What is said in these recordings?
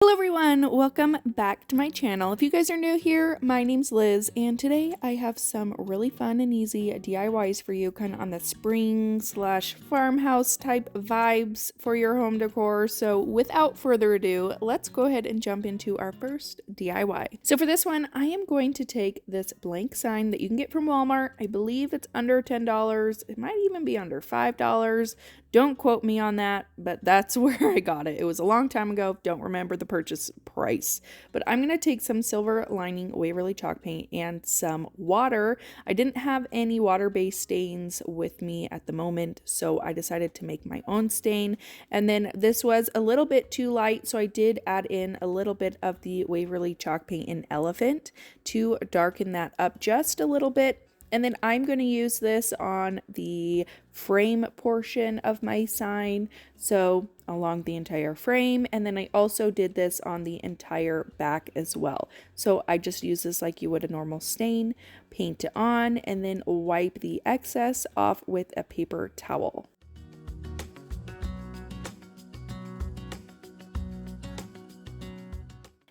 Hello everyone, welcome back to my channel. If you guys are new here, my name's Liz and today I have some really fun and easy DIYs for you, kind of on the spring / farmhouse type vibes for your home decor. So without further ado, let's go ahead and jump into our first DIY. So for this one, I am going to take this blank sign that you can get from Walmart. I believe it's under $10. It might even be under $5. Don't quote me on that, but that's where I got it. It was a long time ago. Don't remember the purchase price. But I'm going to take some silver lining Waverly chalk paint and some water. I didn't have any water-based stains with me at the moment, so I decided to make my own stain. And then this was a little bit too light, so I did add in a little bit of the Waverly chalk paint in Elephant to darken that up just a little bit. And then I'm going to use this on the frame portion of my sign, so along the entire frame. And then I also did this on the entire back as well. So I just use this like you would a normal stain, paint it on, and then wipe the excess off with a paper towel.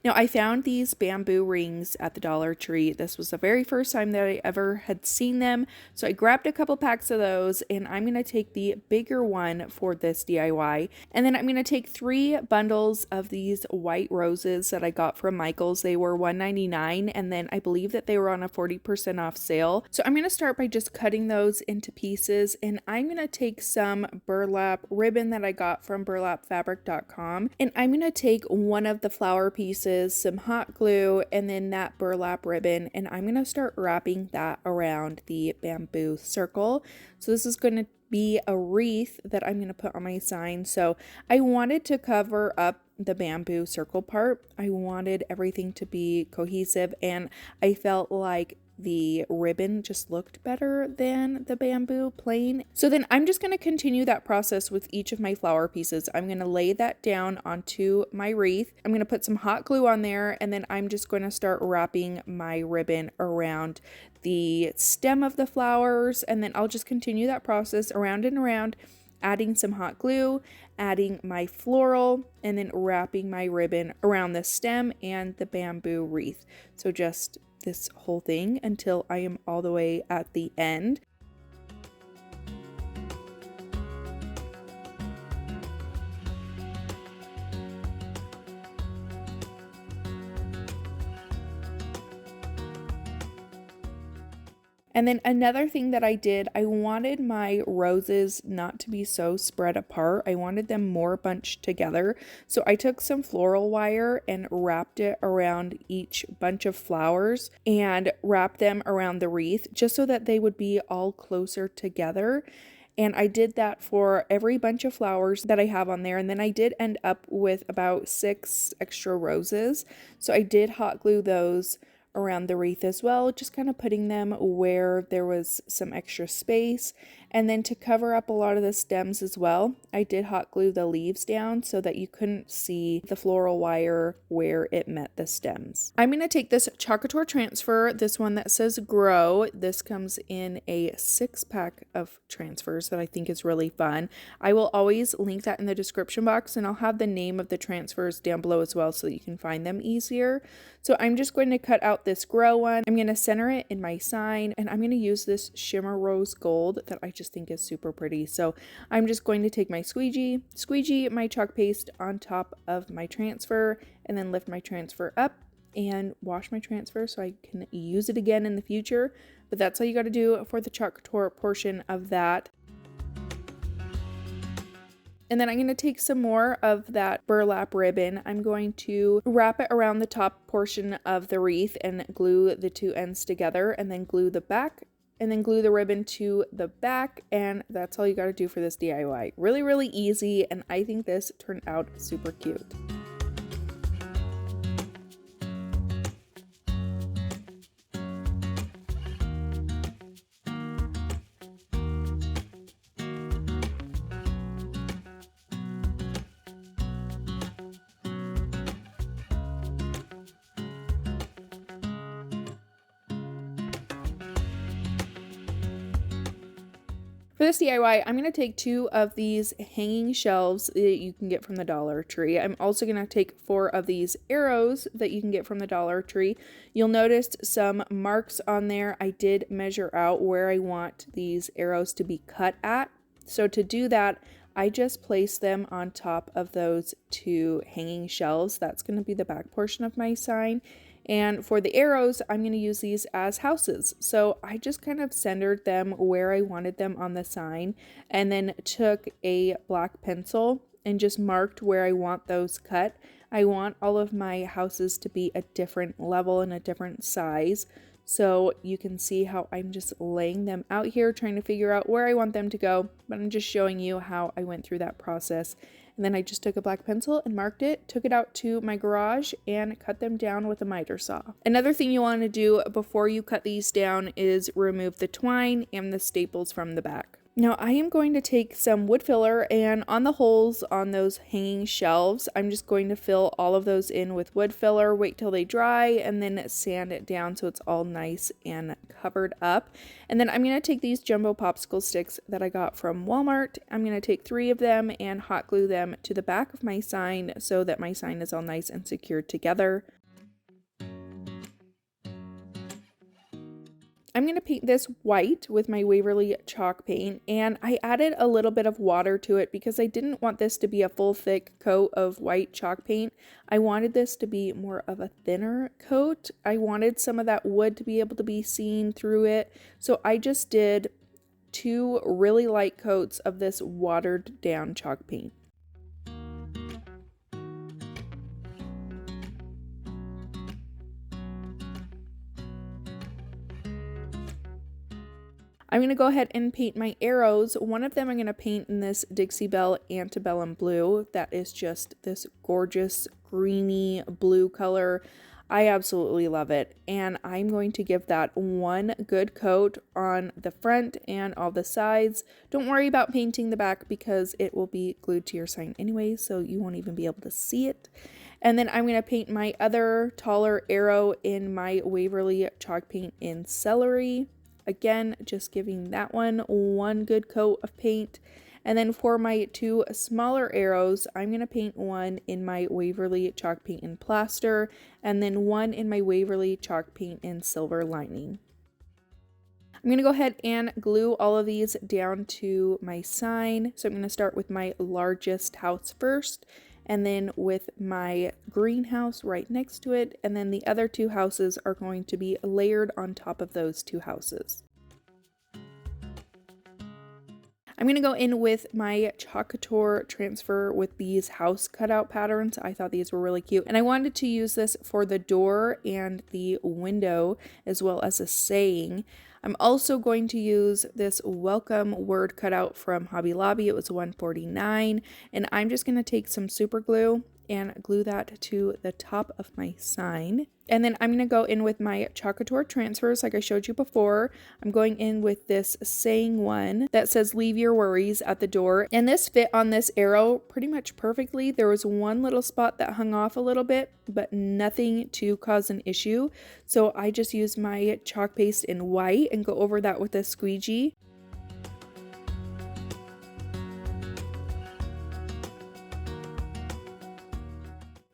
Now, I found these bamboo rings at the Dollar Tree. This was the very first time that I ever had seen them. So I grabbed a couple packs of those and I'm going to take the bigger one for this DIY. And then I'm going to take 3 bundles of these white roses that I got from Michael's. They were $1.99 and then I believe that they were on a 40% off sale. So I'm going to start by just cutting those into pieces and I'm going to take some burlap ribbon that I got from burlapfabric.com and I'm going to take one of the flower pieces, some hot glue, and then that burlap ribbon, and I'm going to start wrapping that around the bamboo circle. So this is going to be a wreath that I'm going to put on my sign. So I wanted to cover up the bamboo circle part. I wanted everything to be cohesive and I felt like the ribbon just looked better than the bamboo plain. So then I'm just going to continue that process with each of my flower pieces. I'm going to lay that down onto my wreath. I'm going to put some hot glue on there and then I'm just going to start wrapping my ribbon around the stem of the flowers, and then I'll just continue that process around and around, adding some hot glue, adding my floral, and then wrapping my ribbon around the stem and the bamboo wreath. So just this whole thing until I am all the way at the end. And then another thing that I did, I wanted my roses not to be so spread apart. I wanted them more bunched together. So I took some floral wire and wrapped it around each bunch of flowers and wrapped them around the wreath just so that they would be all closer together. And I did that for every bunch of flowers that I have on there. And then I did end up with about 6 extra roses. So I did hot glue those around the wreath as well, just kind of putting them where there was some extra space. And then to cover up a lot of the stems as well, I did hot glue the leaves down so that you couldn't see the floral wire where it met the stems. I'm going to take this COUTURE transfer, this one that says grow. This comes in a 6-pack of transfers that I think is really fun. I will always link that in the description box and I'll have the name of the transfers down below as well so that you can find them easier. So I'm just going to cut out this grow one. I'm going to center it in my sign and I'm going to use this shimmer rose gold that I just think is super pretty. So I'm just going to take my squeegee my chalk paste on top of my transfer and then lift my transfer up and wash my transfer so I can use it again in the future. But that's all you got to do for the COUTURE portion of that. And then I'm going to take some more of that burlap ribbon. I'm going to wrap it around the top portion of the wreath and glue the 2 ends together and then glue the back and then glue the ribbon to the back. And that's all you got to do for this DIY. Really, really easy. And I think this turned out super cute. For this DIY, I'm going to take 2 of these hanging shelves that you can get from the Dollar Tree. I'm also going to take 4 of these arrows that you can get from the Dollar Tree. You'll notice some marks on there. I did measure out where I want these arrows to be cut at. So to do that, I just place them on top of those 2 hanging shelves. That's going to be the back portion of my sign. And for the arrows, I'm going to use these as houses. So I just kind of centered them where I wanted them on the sign, and then took a black pencil and just marked where I want those cut. I want all of my houses to be a different level and a different size. So you can see how I'm just laying them out here, trying to figure out where I want them to go. But I'm just showing you how I went through that process. And then I just took a black pencil and marked it, took it out to my garage, and cut them down with a miter saw. Another thing you want to do before you cut these down is remove the twine and the staples from the back. Now I am going to take some wood filler, and on the holes on those hanging shelves, I'm just going to fill all of those in with wood filler, wait till they dry, and then sand it down so it's all nice and covered up. And then I'm going to take these jumbo popsicle sticks that I got from Walmart. I'm going to take 3 of them and hot glue them to the back of my sign so that my sign is all nice and secured together. I'm going to paint this white with my Waverly chalk paint, and I added a little bit of water to it because I didn't want this to be a full thick coat of white chalk paint. I wanted this to be more of a thinner coat. I wanted some of that wood to be able to be seen through it, so I just did 2 really light coats of this watered down chalk paint. I'm going to go ahead and paint my arrows. One of them I'm going to paint in this Dixie Belle Antebellum blue. That is just this gorgeous greeny blue color. I absolutely love it. And I'm going to give that one good coat on the front and all the sides. Don't worry about painting the back because it will be glued to your sign anyway, so you won't even be able to see it. And then I'm going to paint my other taller arrow in my Waverly chalk paint in Celery. Again, just giving that one good coat of paint. And then for my 2 smaller arrows, I'm going to paint one in my Waverly chalk paint in Plaster, and then one in my Waverly chalk paint in Silver Lining. I'm going to go ahead and glue all of these down to my sign. So I'm going to start with my largest house first, and then with my greenhouse right next to it, and then the other 2 houses are going to be layered on top of those 2 houses. I'm going to go in with my COUTURE transfer with these house cutout patterns. I thought these were really cute, and I wanted to use this for the door and the window as well as a saying. I'm also going to use this welcome word cutout from Hobby Lobby. It was $1.49, and I'm just going to take some super glue and glue that to the top of my sign. And then I'm going to go in with my COUTURE transfers like I showed you before. I'm going in with this saying one that says leave your worries at the door. And this fit on this arrow pretty much perfectly. There was one little spot that hung off a little bit, but nothing to cause an issue. So I just used my chalk paste in white and go over that with a squeegee.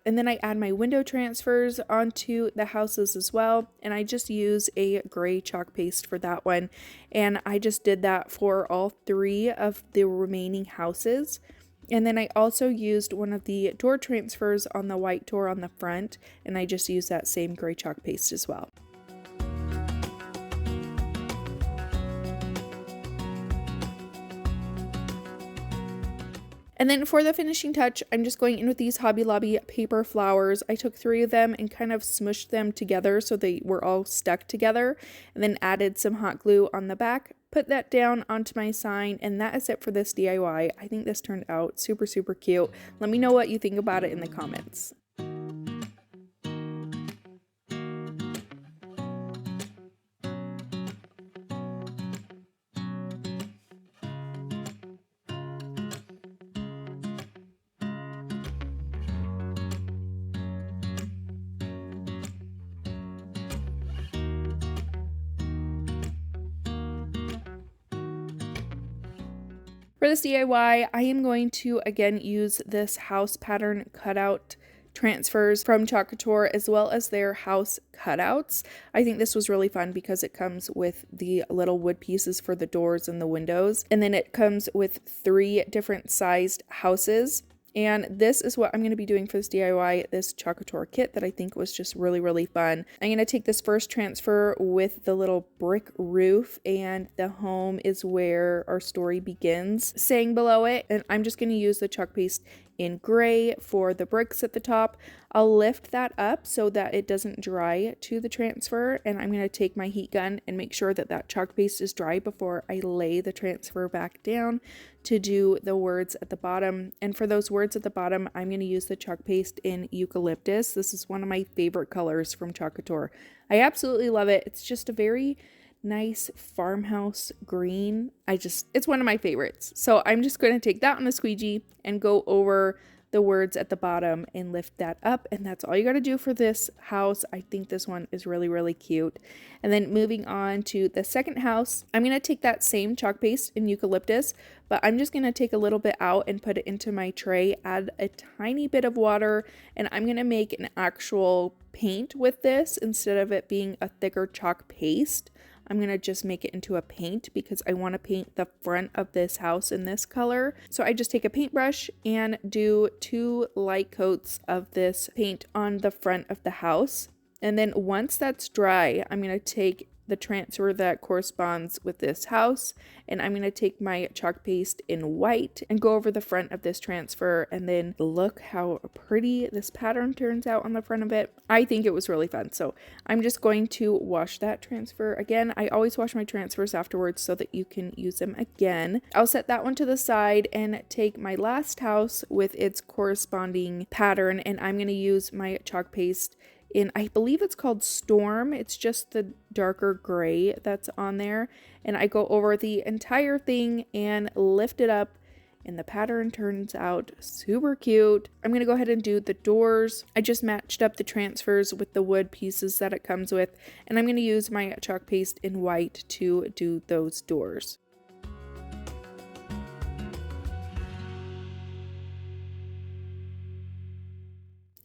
And then I add my window transfers onto the houses as well. And I just use a gray chalk paste for that one. And I just did that for all 3 of the remaining houses. And then I also used one of the door transfers on the white door on the front. And I just used that same gray chalk paste as well. And then for the finishing touch, I'm just going in with these Hobby Lobby paper flowers. I took 3 of them and kind of smushed them together so they were all stuck together, and then added some hot glue on the back, put that down onto my sign, and that is it for this DIY. I think this turned out super, super cute. Let me know what you think about it in the comments. For this DIY, I am going to again use this house pattern cutout transfers from COUTURE as well as their house cutouts. I think this was really fun because it comes with the little wood pieces for the doors and the windows, and then it comes with 3 different sized houses. And this is what I'm going to be doing for this DIY, this COUTURE kit that I think was just really, really fun. I'm going to take this first transfer with the little brick roof, and the home is where our story begins saying below it. And I'm just going to use the chalk paste in gray for the bricks at the top. I'll lift that up so that it doesn't dry to the transfer, and I'm going to take my heat gun and make sure that that chalk paste is dry before I lay the transfer back down to do the words at the bottom. And for those words at the bottom, I'm going to use the chalk paste in eucalyptus. This is one of my favorite colors from COUTURE. I absolutely love it. It's just a very nice farmhouse green. It's one of my favorites. So I'm just going to take that on a squeegee and go over the words at the bottom and lift that up, and that's all you got to do for this house. I think this one is really, really cute. And then moving on to the second house, I'm going to take that same chalk paste in eucalyptus, but I'm just going to take a little bit out and put it into my tray, add a tiny bit of water, and I'm going to make an actual paint with this instead of it being a thicker chalk paste. I'm going to just make it into a paint because I want to paint the front of this house in this color. So I just take a paintbrush and do 2 light coats of this paint on the front of the house. And then once that's dry, I'm going to take the transfer that corresponds with this house, and I'm going to take my chalk paste in white and go over the front of this transfer, and then look how pretty this pattern turns out on the front of it. I think it was really fun. So I'm just going to wash that transfer again. I always wash my transfers afterwards so that you can use them again. I'll set that one to the side and take my last house with its corresponding pattern, and I'm going to use my chalk paste in, I believe it's called Storm. It's just the darker gray that's on there. And I go over the entire thing and lift it up, and the pattern turns out super cute. I'm going to go ahead and do the doors. I just matched up the transfers with the wood pieces that it comes with, and I'm going to use my chalk paste in white to do those doors.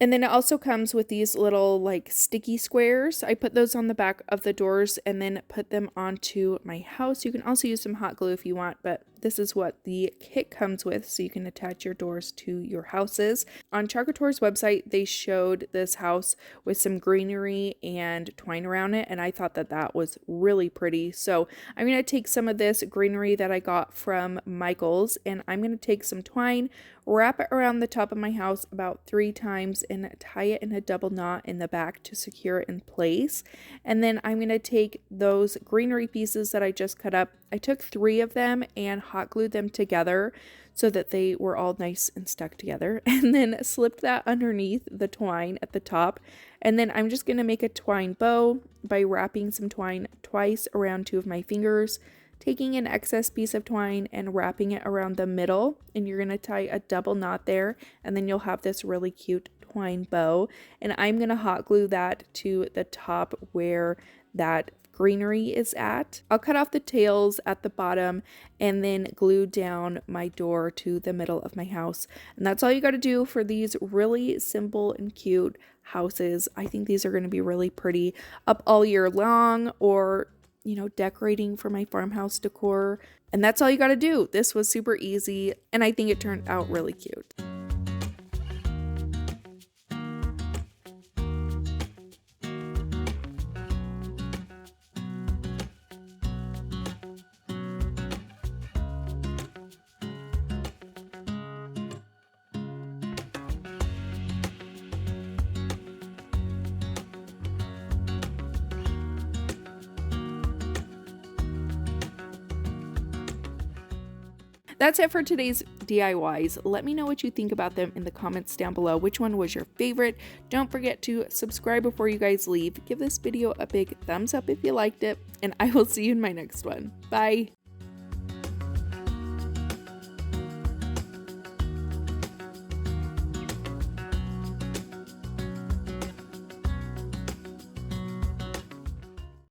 And then it also comes with these little like sticky squares. I put those on the back of the doors and then put them onto my house. You can also use some hot glue if you want, but this is what the kit comes with, so you can attach your doors to your houses. On COUTURE's website, they showed this house with some greenery and twine around it, and I thought that that was really pretty. So I'm going to take some of this greenery that I got from Michael's, and I'm going to take some twine, wrap it around the top of my house about 3 times, and tie it in a double knot in the back to secure it in place. And then I'm going to take those greenery pieces that I just cut up. I took 3 of them and hot glued them together so that they were all nice and stuck together, and then slipped that underneath the twine at the top. And then I'm just going to make a twine bow by wrapping some twine twice around 2 of my fingers, taking an excess piece of twine and wrapping it around the middle, and you're going to tie a double knot there, and then you'll have this really cute twine bow. And I'm going to hot glue that to the top where that greenery is at. I'll cut off the tails at the bottom and then glue down my door to the middle of my house. And that's all you got to do for these really simple and cute houses. I think these are going to be really pretty up all year long, or decorating for my farmhouse decor. And that's all you got to do. This was super easy, and I think it turned out really cute. That's it for today's DIYs. Let me know what you think about them in the comments down below. Which one was your favorite? Don't forget to subscribe before you guys leave. Give this video a big thumbs up if you liked it, and I will see you in my next one. Bye!